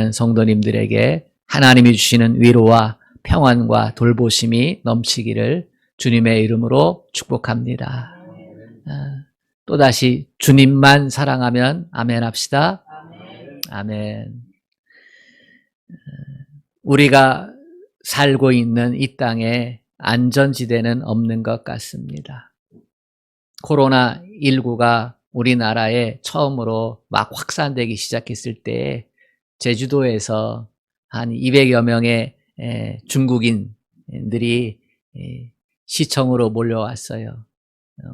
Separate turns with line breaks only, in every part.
사랑하는 성도님들에게 하나님이 주시는 위로와 평안과 돌보심이 넘치기를 주님의 이름으로 축복합니다. 또다시 주님만 사랑하면 아멘 합시다. 아멘. 우리가 살고 있는 이 땅에 안전지대는 없는 것 같습니다. 코로나19가 우리나라에 처음으로 막 확산되기 시작했을 때 제주도에서 한 200여 명의 중국인들이 시청으로 몰려왔어요.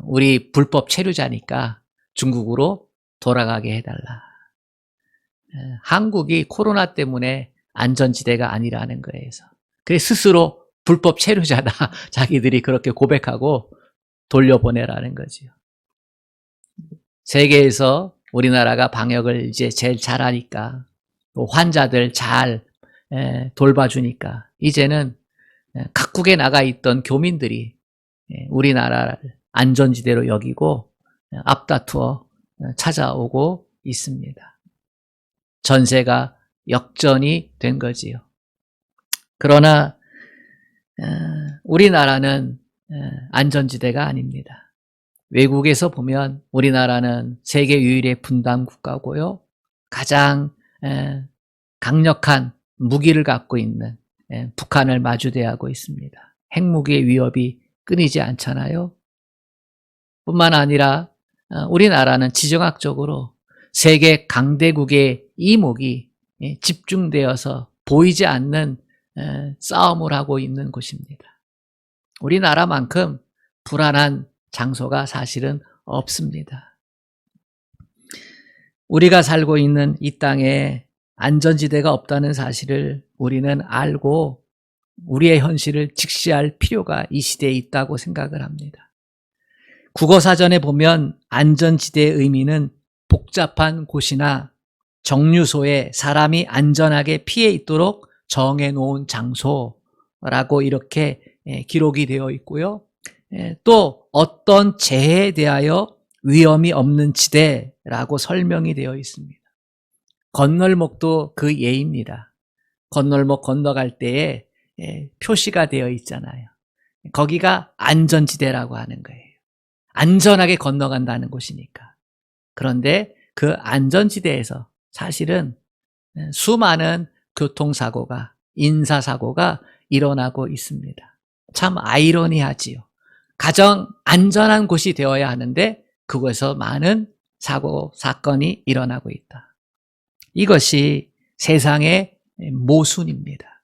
우리 불법 체류자니까 중국으로 돌아가게 해달라. 한국이 코로나 때문에 안전지대가 아니라는 거예요. 그래서 스스로 불법 체류자다. 자기들이 그렇게 고백하고 돌려보내라는 거지요. 세계에서 우리나라가 방역을 이제 제일 잘하니까, 또 환자들 잘 돌봐주니까 이제는 각국에 나가 있던 교민들이 우리나라를 안전지대로 여기고 앞다투어 찾아오고 있습니다. 전세가 역전이 된 거지요. 그러나 우리나라는 안전지대가 아닙니다. 외국에서 보면 우리나라는 세계 유일의 분단 국가고요. 가장 강력한 무기를 갖고 있는 북한을 마주대하고 있습니다. 핵무기의 위협이 끊이지 않잖아요. 뿐만 아니라 우리나라는 지정학적으로 세계 강대국의 이목이 집중되어서 보이지 않는 싸움을 하고 있는 곳입니다. 우리나라만큼 불안한 장소가 사실은 없습니다. 우리가 살고 있는 이 땅에 안전지대가 없다는 사실을 우리는 알고 우리의 현실을 직시할 필요가 이 시대에 있다고 생각을 합니다. 국어사전에 보면 안전지대의 의미는 복잡한 곳이나 정류소에 사람이 안전하게 피해 있도록 정해놓은 장소라고 이렇게 기록이 되어 있고요. 또 어떤 재해에 대하여 위험이 없는 지대라고 설명이 되어 있습니다. 건널목도 그 예입니다. 건널목 건너갈 때에 표시가 되어 있잖아요. 거기가 안전지대라고 하는 거예요. 안전하게 건너간다는 곳이니까. 그런데 그 안전지대에서 사실은 수많은 교통사고가, 인사사고가 일어나고 있습니다. 참 아이러니하지요. 가장 안전한 곳이 되어야 하는데 그곳에서 많은 사고, 사건이 일어나고 있다. 이것이 세상의 모순입니다.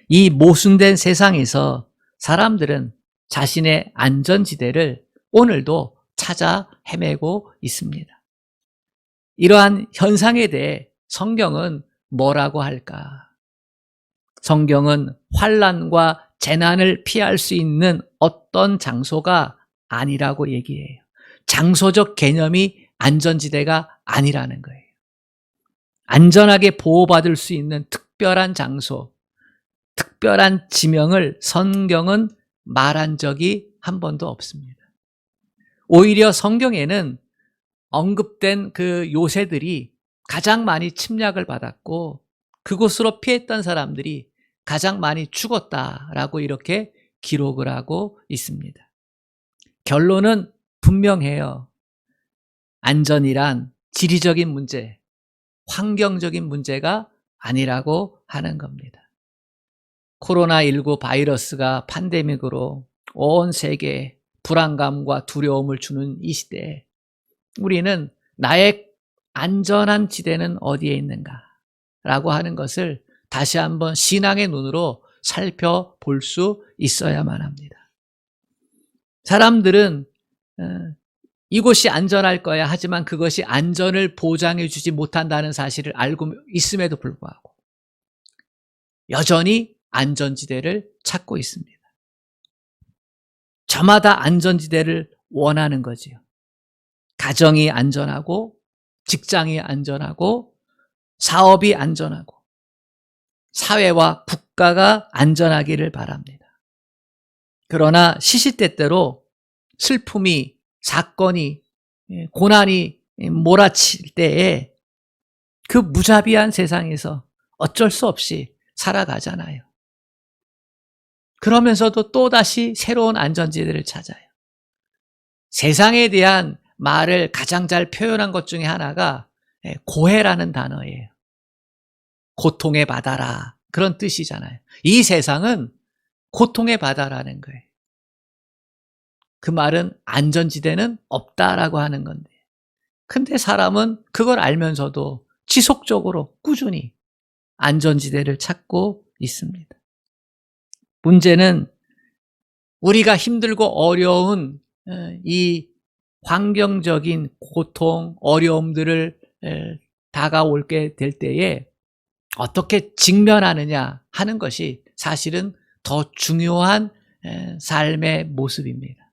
이 모순된 세상에서 사람들은 자신의 안전지대를 오늘도 찾아 헤매고 있습니다. 이러한 현상에 대해 성경은 뭐라고 할까? 성경은 환난과 재난을 피할 수 있는 어떤 장소가 아니라고 얘기해요. 장소적 개념이 안전지대가 아니라는 거예요. 안전하게 보호받을 수 있는 특별한 장소, 특별한 지명을 성경은 말한 적이 한 번도 없습니다. 오히려 성경에는 언급된 그 요새들이 가장 많이 침략을 받았고 그곳으로 피했던 사람들이 가장 많이 죽었다라고 이렇게 기록을 하고 있습니다. 결론은 분명해요. 안전이란 지리적인 문제, 환경적인 문제가 아니라고 하는 겁니다. 코로나19 바이러스가 팬데믹으로 온 세계에 불안감과 두려움을 주는 이 시대에 우리는 나의 안전한 지대는 어디에 있는가 라고 하는 것을 다시 한번 신앙의 눈으로 살펴볼 수 있어야만 합니다. 사람들은 이곳이 안전할 거야 하지만 그것이 안전을 보장해 주지 못한다는 사실을 알고 있음에도 불구하고 여전히 안전지대를 찾고 있습니다. 저마다 안전지대를 원하는 거지요. 가정이 안전하고 직장이 안전하고 사업이 안전하고 사회와 국가가 안전하기를 바랍니다. 그러나 시시때때로 슬픔이, 사건이, 고난이 몰아칠 때에 그 무자비한 세상에서 어쩔 수 없이 살아가잖아요. 그러면서도 또다시 새로운 안전지대를 찾아요. 세상에 대한 말을 가장 잘 표현한 것 중에 하나가 고해라는 단어예요. 고통의 바다라, 그런 뜻이잖아요. 이 세상은 고통의 바다라는 거예요. 그 말은 안전지대는 없다라고 하는 건데, 근데 사람은 그걸 알면서도 지속적으로 꾸준히 안전지대를 찾고 있습니다. 문제는 우리가 힘들고 어려운 이 환경적인 고통, 어려움들을 다가올게 될 때에 어떻게 직면하느냐 하는 것이 사실은 더 중요한 삶의 모습입니다.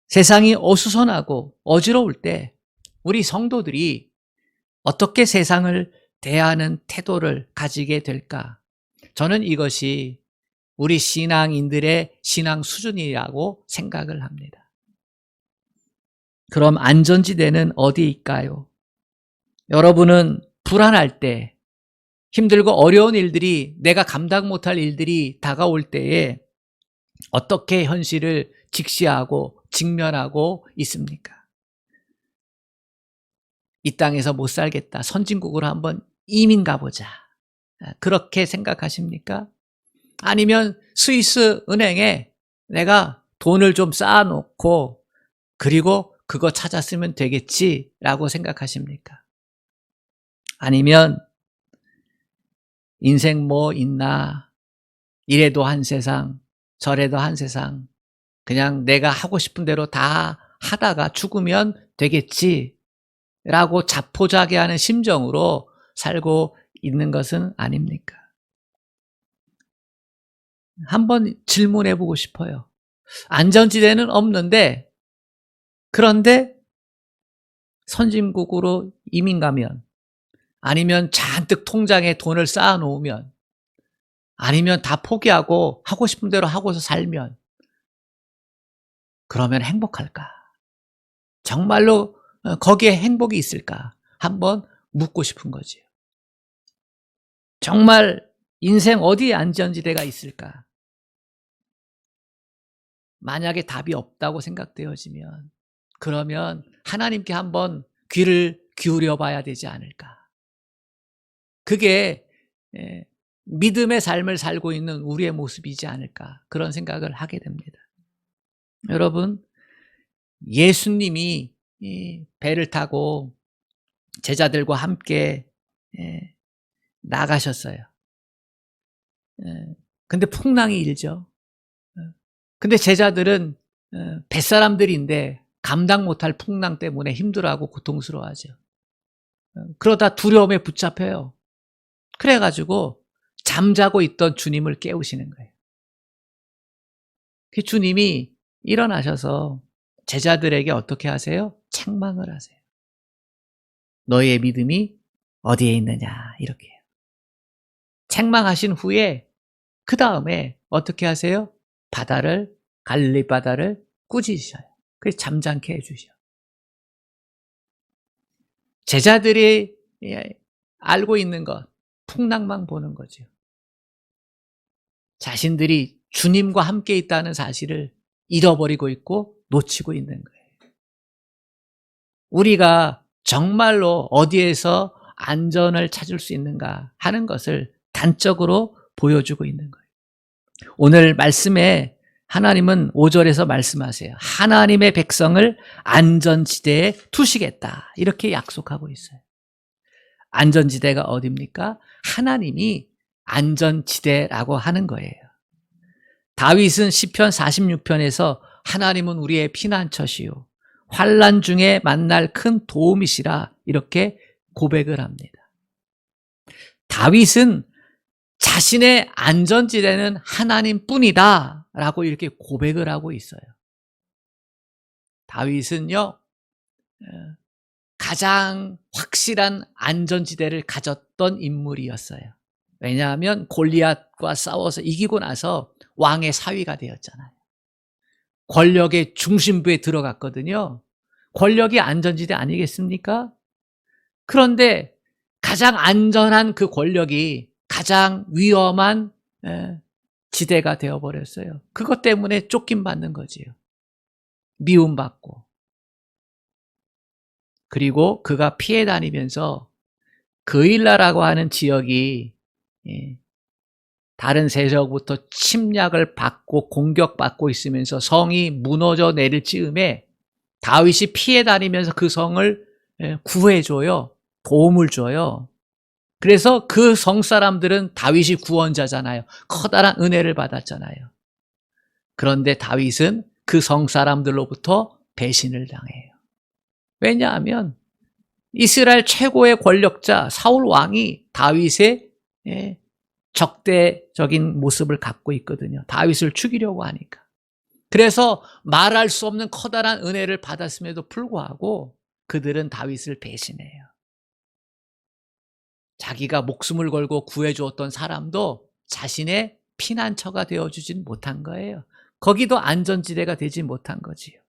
세상이 어수선하고 어지러울 때 우리 성도들이 어떻게 세상을 대하는 태도를 가지게 될까? 저는 이것이 우리 신앙인들의 신앙 수준이라고 생각을 합니다. 그럼 안전지대는 어디일까요? 여러분은 불안할 때, 힘들고 어려운 일들이, 내가 감당 못할 일들이 다가올 때에 어떻게 현실을 직시하고 직면하고 있습니까? 이 땅에서 못 살겠다, 선진국으로 한번 이민 가보자, 그렇게 생각하십니까? 아니면 스위스 은행에 내가 돈을 좀 쌓아놓고 그리고 그거 찾아 쓰면 되겠지라고 생각하십니까? 아니면 인생 뭐 있나, 이래도 한 세상 저래도 한 세상, 그냥 내가 하고 싶은 대로 다 하다가 죽으면 되겠지라고 자포자기하는 심정으로 살고 있는 것은 아닙니까? 한번 질문해 보고 싶어요. 안전지대는 없는데, 그런데 선진국으로 이민 가면, 아니면 잔뜩 통장에 돈을 쌓아 놓으면, 아니면 다 포기하고 하고 싶은 대로 하고서 살면, 그러면 행복할까? 정말로 거기에 행복이 있을까? 한번 묻고 싶은 거지요. 정말 인생 어디에 안전지대가 있을까? 만약에 답이 없다고 생각되어지면, 그러면 하나님께 한번 귀를 기울여 봐야 되지 않을까? 그게 믿음의 삶을 살고 있는 우리의 모습이지 않을까, 그런 생각을 하게 됩니다. 여러분, 예수님이 배를 타고 제자들과 함께 나가셨어요. 근데 풍랑이 일죠. 근데 제자들은 뱃사람들인데 감당 못할 풍랑 때문에 힘들어하고 고통스러워하죠. 그러다 두려움에 붙잡혀요. 그래가지고 잠자고 있던 주님을 깨우시는 거예요. 그 주님이 일어나셔서 제자들에게 어떻게 하세요? 책망을 하세요. 너희의 믿음이 어디에 있느냐, 이렇게 해요. 책망하신 후에 그 다음에 어떻게 하세요? 갈릴리 바다를 꾸짖으셔요. 그래서 잠잠케 해주셔. 제자들이 알고 있는 것, 풍랑만 보는 거죠. 자신들이 주님과 함께 있다는 사실을 잃어버리고 있고 놓치고 있는 거예요. 우리가 정말로 어디에서 안전을 찾을 수 있는가 하는 것을 단적으로 보여주고 있는 거예요. 오늘 말씀에 하나님은 5절에서 말씀하세요. 하나님의 백성을 안전지대에 두시겠다, 이렇게 약속하고 있어요. 안전지대가 어디입니까? 하나님이 안전지대라고 하는 거예요. 다윗은 시편 46편에서 하나님은 우리의 피난처시요 환난 중에 만날 큰 도움이시라, 이렇게 고백을 합니다. 다윗은 자신의 안전지대는 하나님뿐이다 라고 이렇게 고백을 하고 있어요. 다윗은요, 가장 확실한 안전지대를 가졌던 인물이었어요. 왜냐하면 골리앗과 싸워서 이기고 나서 왕의 사위가 되었잖아요. 권력의 중심부에 들어갔거든요. 권력이 안전지대 아니겠습니까? 그런데 가장 안전한 그 권력이 가장 위험한 지대가 되어버렸어요. 그것 때문에 쫓김받는 거지요. 미움받고. 그리고 그가 피해 다니면서 그일라라고 하는 지역이 다른 세력부터 침략을 받고 공격받고 있으면서 성이 무너져 내릴 즈음에 다윗이 피해 다니면서 그 성을 구해줘요. 도움을 줘요. 그래서 그 성 사람들은 다윗이 구원자잖아요. 커다란 은혜를 받았잖아요. 그런데 다윗은 그 성 사람들로부터 배신을 당해요. 왜냐하면 이스라엘 최고의 권력자 사울 왕이 다윗의 적대적인 모습을 갖고 있거든요. 다윗을 죽이려고 하니까. 그래서 말할 수 없는 커다란 은혜를 받았음에도 불구하고 그들은 다윗을 배신해요. 자기가 목숨을 걸고 구해주었던 사람도 자신의 피난처가 되어주진 못한 거예요. 거기도 안전지대가 되지 못한 거지요.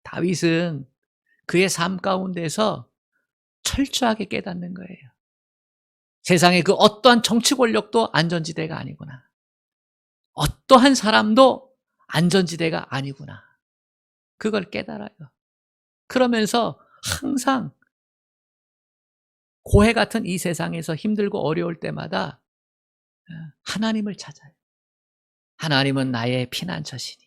다윗은 그의 삶 가운데서 철저하게 깨닫는 거예요. 세상의 그 어떠한 정치 권력도 안전지대가 아니구나. 어떠한 사람도 안전지대가 아니구나. 그걸 깨달아요. 그러면서 항상 고해 같은 이 세상에서 힘들고 어려울 때마다 하나님을 찾아요. 하나님은 나의 피난처시니,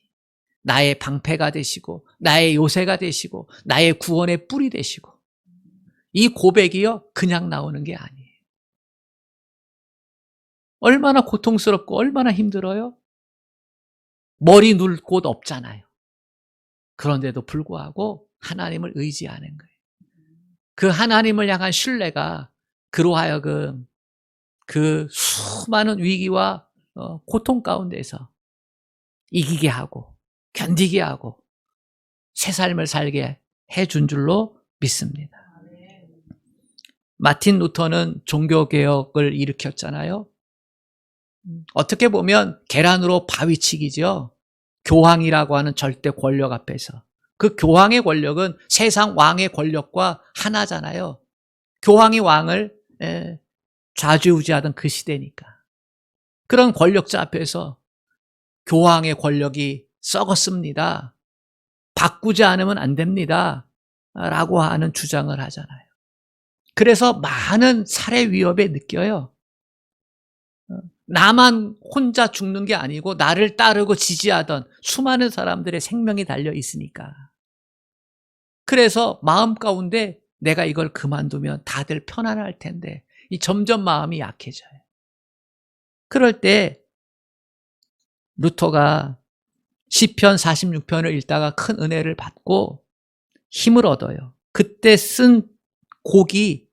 나의 방패가 되시고, 나의 요새가 되시고, 나의 구원의 뿔이 되시고. 이 고백이요, 그냥 나오는 게 아니에요. 얼마나 고통스럽고 얼마나 힘들어요? 머리 눌 곳 없잖아요. 그런데도 불구하고 하나님을 의지하는 거예요. 그 하나님을 향한 신뢰가 그로 하여금 그 수많은 위기와 고통 가운데서 이기게 하고 견디게 하고 새 삶을 살게 해준 줄로 믿습니다. 마틴 루터는 종교개혁을 일으켰잖아요. 어떻게 보면 계란으로 바위치기죠. 교황이라고 하는 절대 권력 앞에서. 그 교황의 권력은 세상 왕의 권력과 하나잖아요. 교황이 왕을 좌지우지하던 그 시대니까. 그런 권력자 앞에서 교황의 권력이 썩었습니다. 바꾸지 않으면 안 됩니다. 라고 하는 주장을 하잖아요. 그래서 많은 살해 위협에 느껴요. 나만 혼자 죽는 게 아니고 나를 따르고 지지하던 수많은 사람들의 생명이 달려 있으니까. 그래서 마음 가운데 내가 이걸 그만두면 다들 편안할 텐데 이 점점 마음이 약해져요. 그럴 때 루터가 시편 46편을 읽다가 큰 은혜를 받고 힘을 얻어요. 그때 쓴 곡이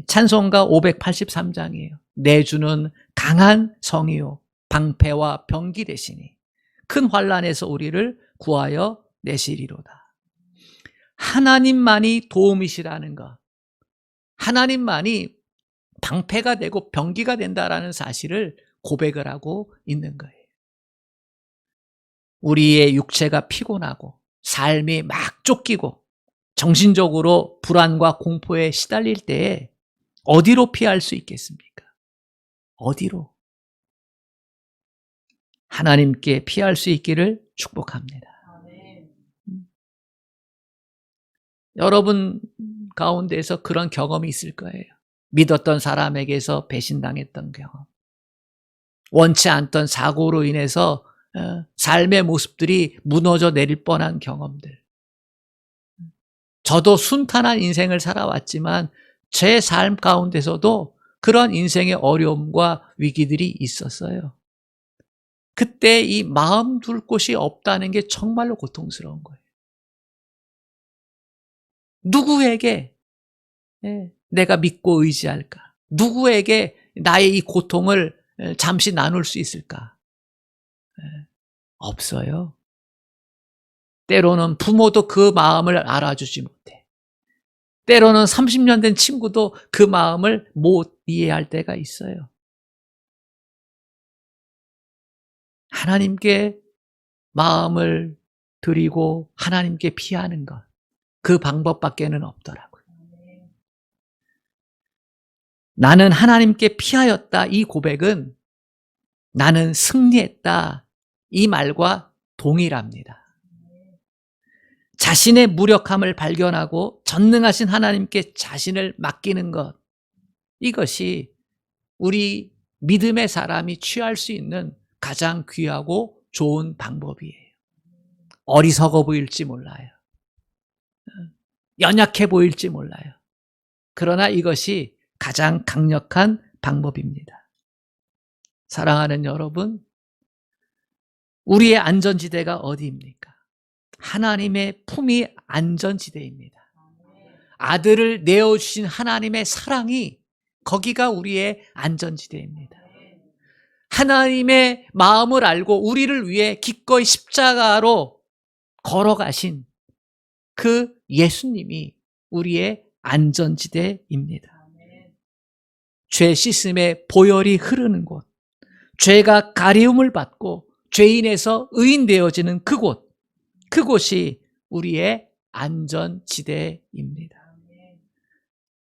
찬송가 583장이에요. 내 주는 강한 성이요 방패와 병기 되시니 큰 환난에서 우리를 구하여 내시리로다. 하나님만이 도움이시라는 것, 하나님만이 방패가 되고 병기가 된다라는 사실을 고백을 하고 있는 거예요. 우리의 육체가 피곤하고 삶이 막 쫓기고 정신적으로 불안과 공포에 시달릴 때에 어디로 피할 수 있겠습니까? 어디로? 하나님께 피할 수 있기를 축복합니다. 여러분 가운데서 그런 경험이 있을 거예요. 믿었던 사람에게서 배신당했던 경험. 원치 않던 사고로 인해서 삶의 모습들이 무너져 내릴 뻔한 경험들. 저도 순탄한 인생을 살아왔지만 제 삶 가운데서도 그런 인생의 어려움과 위기들이 있었어요. 그때 이 마음 둘 곳이 없다는 게 정말로 고통스러운 거예요. 누구에게 내가 믿고 의지할까? 누구에게 나의 이 고통을 잠시 나눌 수 있을까? 없어요. 때로는 부모도 그 마음을 알아주지 못해. 때로는 30년 된 친구도 그 마음을 못 이해할 때가 있어요. 하나님께 마음을 드리고 하나님께 피하는 것, 그 방법밖에는 없더라고요. 나는 하나님께 피하였다. 이 고백은 나는 승리했다. 이 말과 동일합니다. 자신의 무력함을 발견하고 전능하신 하나님께 자신을 맡기는 것, 이것이 우리 믿음의 사람이 취할 수 있는 가장 귀하고 좋은 방법이에요. 어리석어 보일지 몰라요. 연약해 보일지 몰라요. 그러나 이것이 가장 강력한 방법입니다. 사랑하는 여러분, 우리의 안전지대가 어디입니까? 하나님의 품이 안전지대입니다. 아들을 내어주신 하나님의 사랑이 거기가 우리의 안전지대입니다. 하나님의 마음을 알고 우리를 위해 기꺼이 십자가로 걸어가신 그 예수님이 우리의 안전지대입니다. 죄 씻음의 보혈이 흐르는 곳, 죄가 가리움을 받고 죄인에서 의인 되어지는 그곳, 그곳이 우리의 안전지대입니다.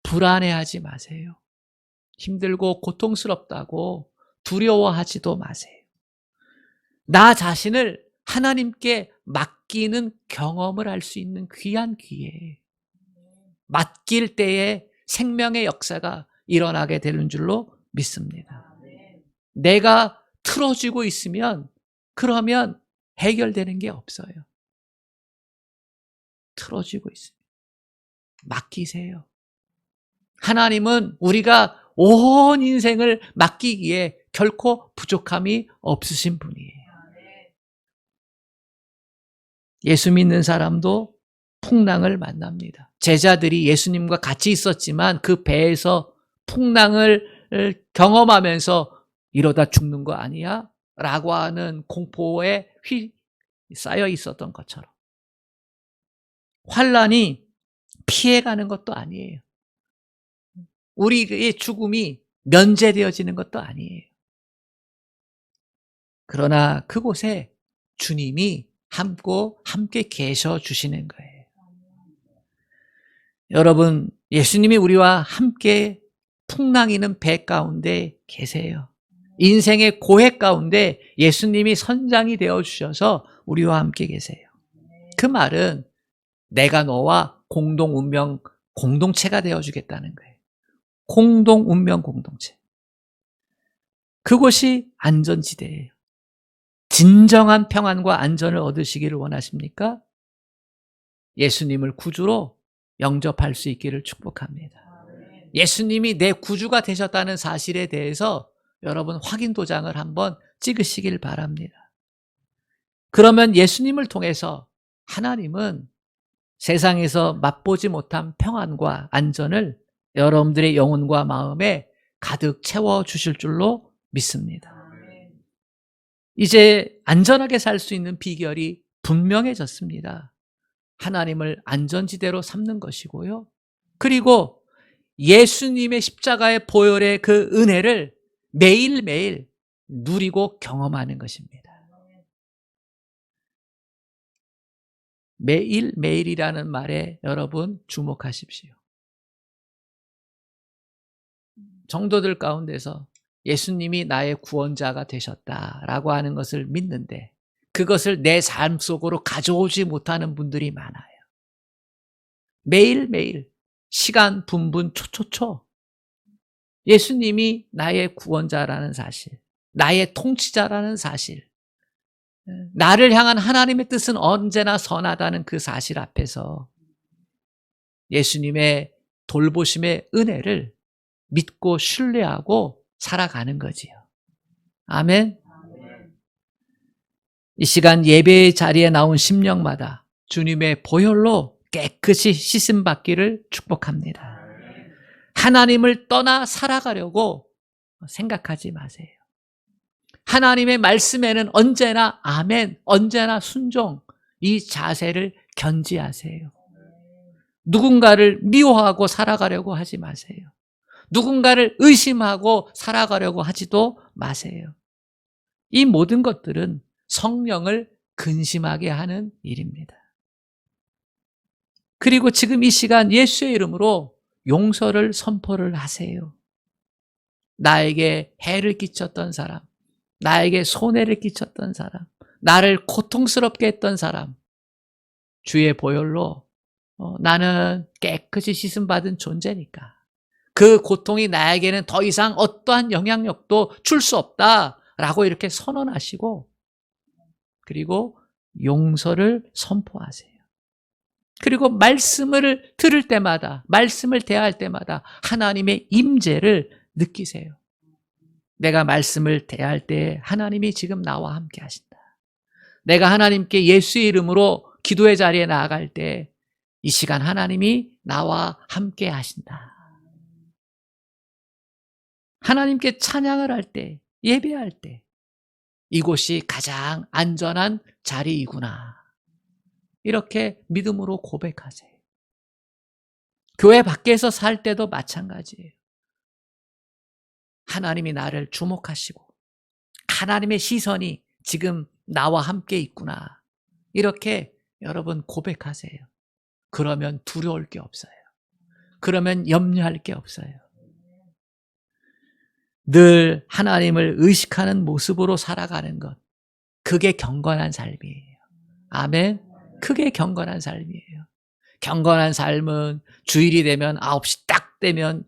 불안해하지 마세요. 힘들고 고통스럽다고 두려워하지도 마세요. 나 자신을 하나님께 맡기는 경험을 할 수 있는 귀한 기회예요. 맡길 때에 생명의 역사가 일어나게 되는 줄로 믿습니다. 내가 틀어지고 있으면 그러면 해결되는 게 없어요. 틀어지고 있으면 맡기세요. 하나님은 우리가 온 인생을 맡기기에 결코 부족함이 없으신 분이에요. 예수 믿는 사람도 풍랑을 만납니다. 제자들이 예수님과 같이 있었지만 그 배에서 풍랑을 경험하면서 이러다 죽는 거 아니야? 라고 하는 공포에 쌓여 있었던 것처럼 환난이 피해가는 것도 아니에요. 우리의 죽음이 면제되어지는 것도 아니에요. 그러나 그곳에 주님이 함께 계셔 주시는 거예요. 여러분, 예수님이 우리와 함께 풍랑이는 배 가운데 계세요. 인생의 고해 가운데 예수님이 선장이 되어 주셔서 우리와 함께 계세요. 그 말은 내가 너와 공동 운명 공동체가 되어 주겠다는 거예요. 공동 운명 공동체. 그곳이 안전지대예요. 진정한 평안과 안전을 얻으시기를 원하십니까? 예수님을 구주로 영접할 수 있기를 축복합니다. 예수님이 내 구주가 되셨다는 사실에 대해서 여러분 확인 도장을 한번 찍으시길 바랍니다. 그러면 예수님을 통해서 하나님은 세상에서 맛보지 못한 평안과 안전을 여러분들의 영혼과 마음에 가득 채워주실 줄로 믿습니다. 이제 안전하게 살 수 있는 비결이 분명해졌습니다. 하나님을 안전지대로 삼는 것이고요. 그리고 예수님의 십자가의 보혈의 그 은혜를 매일매일 누리고 경험하는 것입니다. 매일매일이라는 말에 여러분 주목하십시오. 성도들 가운데서 예수님이 나의 구원자가 되셨다라고 하는 것을 믿는데 그것을 내 삶 속으로 가져오지 못하는 분들이 많아요. 매일매일 시간 분분 초초초 예수님이 나의 구원자라는 사실, 나의 통치자라는 사실, 나를 향한 하나님의 뜻은 언제나 선하다는 그 사실 앞에서 예수님의 돌보심의 은혜를 믿고 신뢰하고 살아가는 거지요. 아멘. 이 시간 예배의 자리에 나온 심령마다 주님의 보혈로 깨끗이 씻음 받기를 축복합니다. 하나님을 떠나 살아가려고 생각하지 마세요. 하나님의 말씀에는 언제나 아멘, 언제나 순종, 이 자세를 견지하세요. 누군가를 미워하고 살아가려고 하지 마세요. 누군가를 의심하고 살아가려고 하지도 마세요. 이 모든 것들은 성령을 근심하게 하는 일입니다. 그리고 지금 이 시간 예수의 이름으로 용서를 선포를 하세요. 나에게 해를 끼쳤던 사람, 나에게 손해를 끼쳤던 사람, 나를 고통스럽게 했던 사람, 주의 보혈로 나는 깨끗이 씻음받은 존재니까 그 고통이 나에게는 더 이상 어떠한 영향력도 줄 수 없다라고 이렇게 선언하시고, 그리고 용서를 선포하세요. 그리고 말씀을 들을 때마다, 말씀을 대할 때마다 하나님의 임재를 느끼세요. 내가 말씀을 대할 때 하나님이 지금 나와 함께 하신다. 내가 하나님께 예수의 이름으로 기도의 자리에 나아갈 때 이 시간 하나님이 나와 함께 하신다. 하나님께 찬양을 할 때, 예배할 때 이곳이 가장 안전한 자리이구나. 이렇게 믿음으로 고백하세요. 교회 밖에서 살 때도 마찬가지예요. 하나님이 나를 주목하시고 하나님의 시선이 지금 나와 함께 있구나. 이렇게 여러분 고백하세요. 그러면 두려울 게 없어요. 그러면 염려할 게 없어요. 늘 하나님을 의식하는 모습으로 살아가는 것, 그게 경건한 삶이에요. 아멘. 그게 경건한 삶이에요. 경건한 삶은 주일이 되면 9시 딱 되면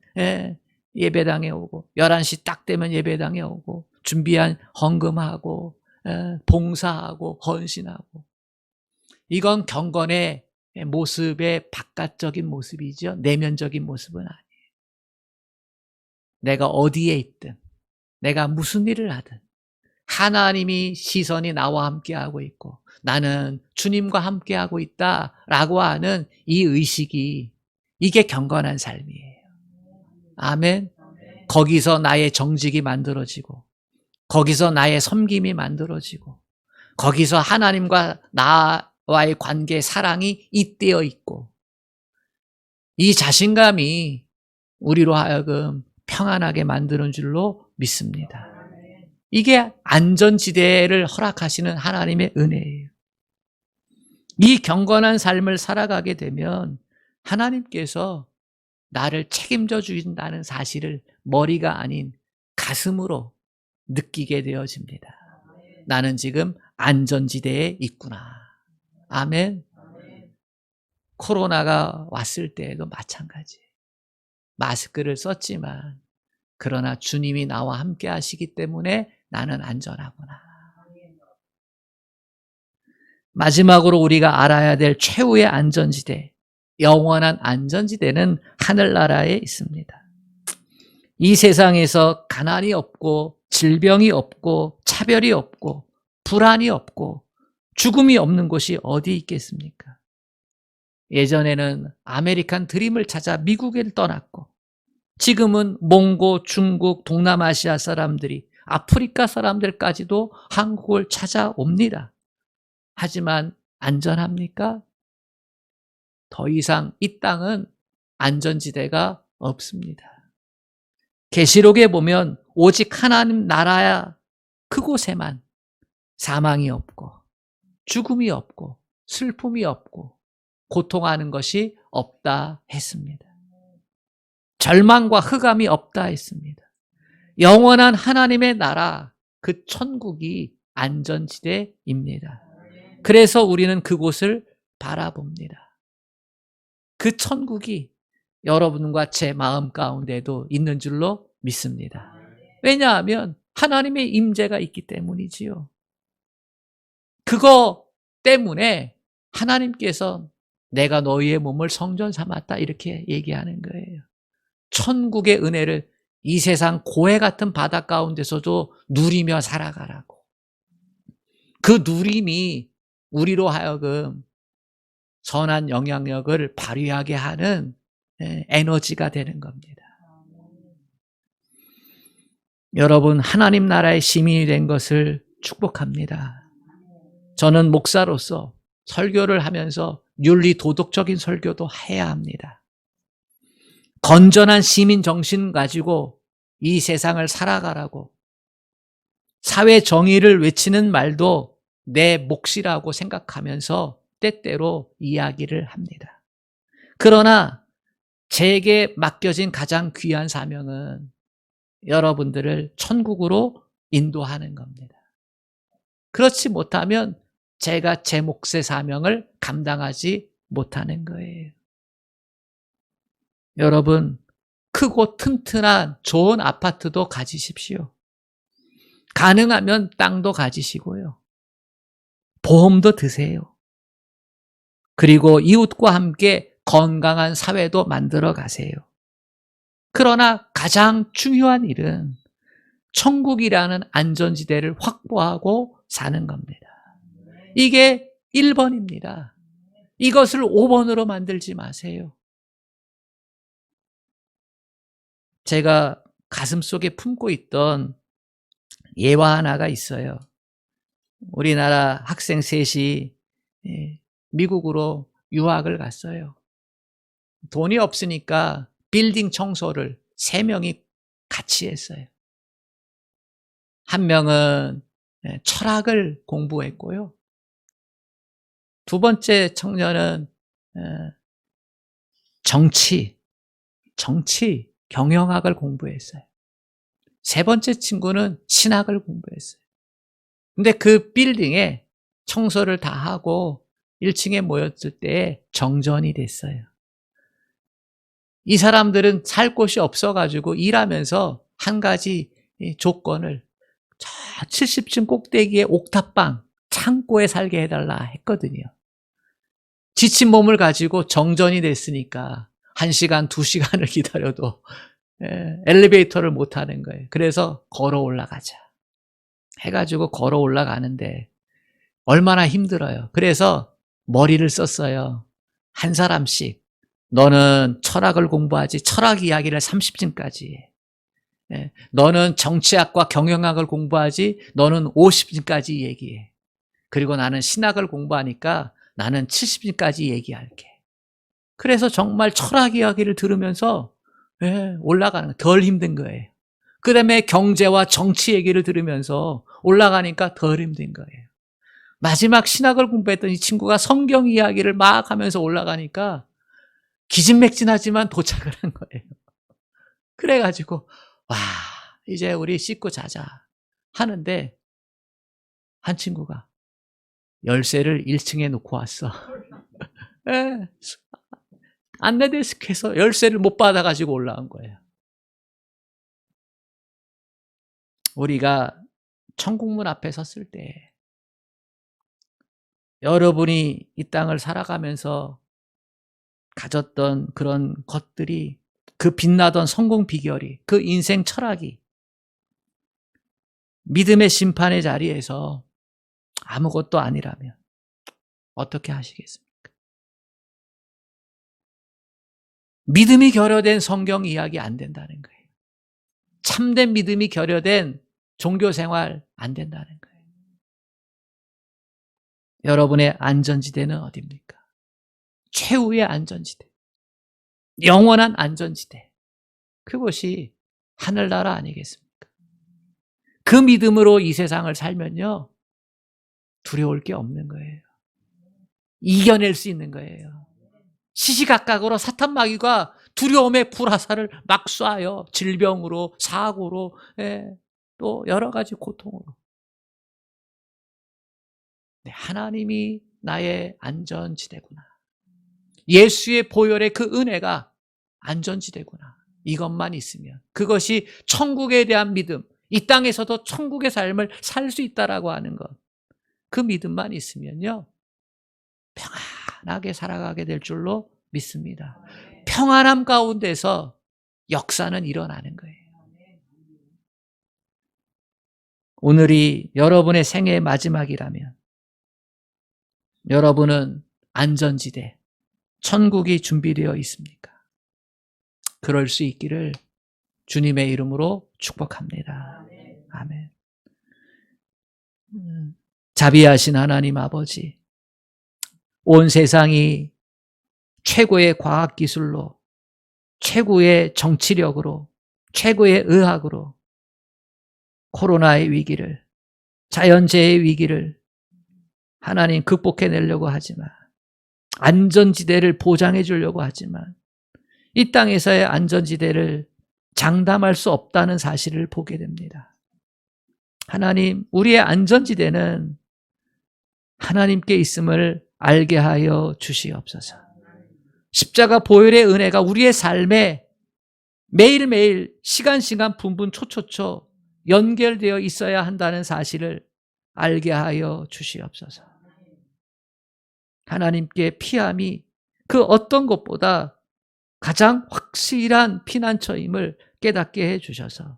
예배당에 오고 11시 딱 되면 예배당에 오고 준비한 헌금하고 봉사하고 헌신하고, 이건 경건의 모습의 바깥적인 모습이죠. 내면적인 모습은 아니에요. 내가 어디에 있든 내가 무슨 일을 하든 하나님이 시선이 나와 함께하고 있고 나는 주님과 함께하고 있다라고 하는 이 의식이, 이게 경건한 삶이에요. 아멘. 거기서 나의 정직이 만들어지고 거기서 나의 섬김이 만들어지고 거기서 하나님과 나와의 관계, 사랑이 잇대어 있고, 이 자신감이 우리로 하여금 평안하게 만드는 줄로 믿습니다. 이게 안전지대를 허락하시는 하나님의 은혜예요. 이 경건한 삶을 살아가게 되면 하나님께서 나를 책임져 주신다는 사실을 머리가 아닌 가슴으로 느끼게 되어집니다. 나는 지금 안전지대에 있구나. 아멘. 코로나가 왔을 때에도 마찬가지예요. 마스크를 썼지만 그러나 주님이 나와 함께 하시기 때문에 나는 안전하구나. 마지막으로 우리가 알아야 될 최후의 안전지대, 영원한 안전지대는 하늘나라에 있습니다. 이 세상에서 가난이 없고 질병이 없고 차별이 없고 불안이 없고 죽음이 없는 곳이 어디 있겠습니까? 예전에는 아메리칸 드림을 찾아 미국에 떠났고 지금은 몽고, 중국, 동남아시아 사람들이, 아프리카 사람들까지도 한국을 찾아옵니다. 하지만 안전합니까? 더 이상 이 땅은 안전지대가 없습니다. 계시록에 보면 오직 하나님 나라야 그곳에만 사망이 없고 죽음이 없고 슬픔이 없고 고통하는 것이 없다 했습니다. 절망과 흑암이 없다 했습니다. 영원한 하나님의 나라, 그 천국이 안전지대입니다. 그래서 우리는 그곳을 바라봅니다. 그 천국이 여러분과 제 마음 가운데도 있는 줄로 믿습니다. 왜냐하면 하나님의 임재가 있기 때문이지요. 그거 때문에 하나님께서 내가 너희의 몸을 성전 삼았다 이렇게 얘기하는 거예요. 천국의 은혜를 이 세상 고해 같은 바다 가운데서도 누리며 살아가라고. 그 누림이 우리로 하여금 선한 영향력을 발휘하게 하는 에너지가 되는 겁니다. 여러분, 하나님 나라의 시민이 된 것을 축복합니다. 저는 목사로서 설교를 하면서 윤리 도덕적인 설교도 해야 합니다. 건전한 시민 정신 가지고 이 세상을 살아가라고, 사회 정의를 외치는 말도 내 몫이라고 생각하면서 때때로 이야기를 합니다. 그러나 제게 맡겨진 가장 귀한 사명은 여러분들을 천국으로 인도하는 겁니다. 그렇지 못하면 제가 제 몫의 사명을 감당하지 못하는 거예요. 여러분, 크고 튼튼한 좋은 아파트도 가지십시오. 가능하면 땅도 가지시고요. 보험도 드세요. 그리고 이웃과 함께 건강한 사회도 만들어 가세요. 그러나 가장 중요한 일은 천국이라는 안전지대를 확보하고 사는 겁니다. 이게 1번입니다. 이것을 5번으로 만들지 마세요. 제가 가슴속에 품고 있던 예화 하나가 있어요. 우리나라 학생 셋이 미국으로 유학을 갔어요. 돈이 없으니까 빌딩 청소를 3명이 같이 했어요. 한 명은 철학을 공부했고요. 두 번째 청년은 정치, 경영학을 공부했어요. 세 번째 친구는 신학을 공부했어요. 근데 그 빌딩에 청소를 다 하고 1층에 모였을 때 정전이 됐어요. 이 사람들은 살 곳이 없어가지고 일하면서 한 가지 조건을 저 70층 꼭대기의 옥탑방 창고에 살게 해달라 했거든요. 지친 몸을 가지고 정전이 됐으니까 1시간, 2시간을 기다려도 엘리베이터를 못 타는 거예요. 그래서 걸어 올라가자 해가지고 걸어 올라가는데 얼마나 힘들어요. 그래서 머리를 썼어요. 한 사람씩. 너는 철학을 공부하지 철학 이야기를 30층까지 해. 너는 정치학과 경영학을 공부하지 너는 50층까지 얘기해. 그리고 나는 신학을 공부하니까 나는 70층까지 얘기할게. 그래서 정말 철학 이야기를 들으면서 올라가는 거 덜 힘든 거예요. 그 다음에 경제와 정치 얘기를 들으면서 올라가니까 덜 힘든 거예요. 마지막 신학을 공부했던 이 친구가 성경 이야기를 막 하면서 올라가니까 기진맥진하지만 도착을 한 거예요. 그래가지고 와 이제 우리 씻고 자자 하는데 한 친구가 열쇠를 1층에 놓고 왔어. 안내데스크에서 열쇠를 못 받아가지고 올라온 거예요. 우리가 천국문 앞에 섰을 때 여러분이 이 땅을 살아가면서 가졌던 그런 것들이 그 빛나던 성공 비결이 그 인생 철학이 믿음의 심판의 자리에서 아무것도 아니라면 어떻게 하시겠습니까? 믿음이 결여된 성경 이야기 안 된다는 거예요. 참된 믿음이 결여된 종교 생활 안 된다는 거예요. 여러분의 안전지대는 어디입니까? 최후의 안전지대. 영원한 안전지대. 그것이 하늘나라 아니겠습니까? 그 믿음으로 이 세상을 살면요. 두려울 게 없는 거예요. 이겨낼 수 있는 거예요. 시시각각으로 사탄 마귀가 두려움의 불화살을 막 쏴요. 질병으로, 사고로, 또 여러 가지 고통으로. 네, 하나님이 나의 안전지대구나. 예수의 보혈의 그 은혜가 안전지대구나. 이것만 있으면 그것이 천국에 대한 믿음, 이 땅에서도 천국의 삶을 살 수 있다라고 하는 것, 그 믿음만 있으면요 평안하게 살아가게 될 줄로 믿습니다. 평안함 가운데서 역사는 일어나는 거예요. 오늘이 여러분의 생애의 마지막이라면 여러분은 안전지대, 천국이 준비되어 있습니까? 그럴 수 있기를 주님의 이름으로 축복합니다. 아멘. 자비하신 하나님 아버지, 온 세상이 최고의 과학기술로, 최고의 정치력으로, 최고의 의학으로 코로나의 위기를, 자연재해의 위기를 하나님 극복해내려고 하지만, 안전지대를 보장해 주려고 하지만 이 땅에서의 안전지대를 장담할 수 없다는 사실을 보게 됩니다. 하나님, 우리의 안전지대는 하나님께 있음을 알게 하여 주시옵소서. 십자가 보혈의 은혜가 우리의 삶에 매일매일 시간시간 분분 초초초 연결되어 있어야 한다는 사실을 알게 하여 주시옵소서. 하나님께 피함이 그 어떤 것보다 가장 확실한 피난처임을 깨닫게 해주셔서,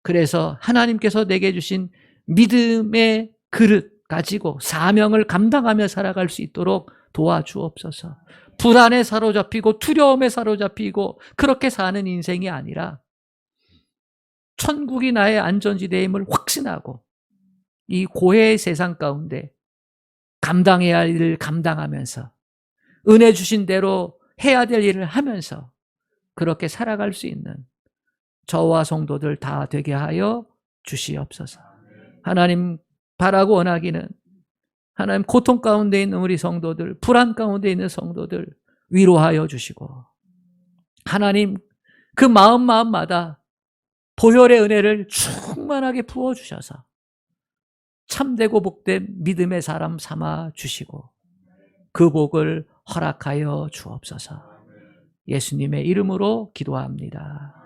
그래서 하나님께서 내게 주신 믿음의 그릇 가지고 사명을 감당하며 살아갈 수 있도록 도와주옵소서. 불안에 사로잡히고 두려움에 사로잡히고 그렇게 사는 인생이 아니라 천국이 나의 안전지대임을 확신하고 이 고해의 세상 가운데 감당해야 할 일을 감당하면서 은혜 주신 대로 해야 될 일을 하면서 그렇게 살아갈 수 있는 저와 성도들 다 되게 하여 주시옵소서. 하나님, 바라고 원하기는 하나님, 고통 가운데 있는 우리 성도들, 불안 가운데 있는 성도들 위로하여 주시고, 하나님, 그 마음마다 보혈의 은혜를 충만하게 부어주셔서 참되고 복된 믿음의 사람 삼아 주시고 그 복을 허락하여 주옵소서. 예수님의 이름으로 기도합니다.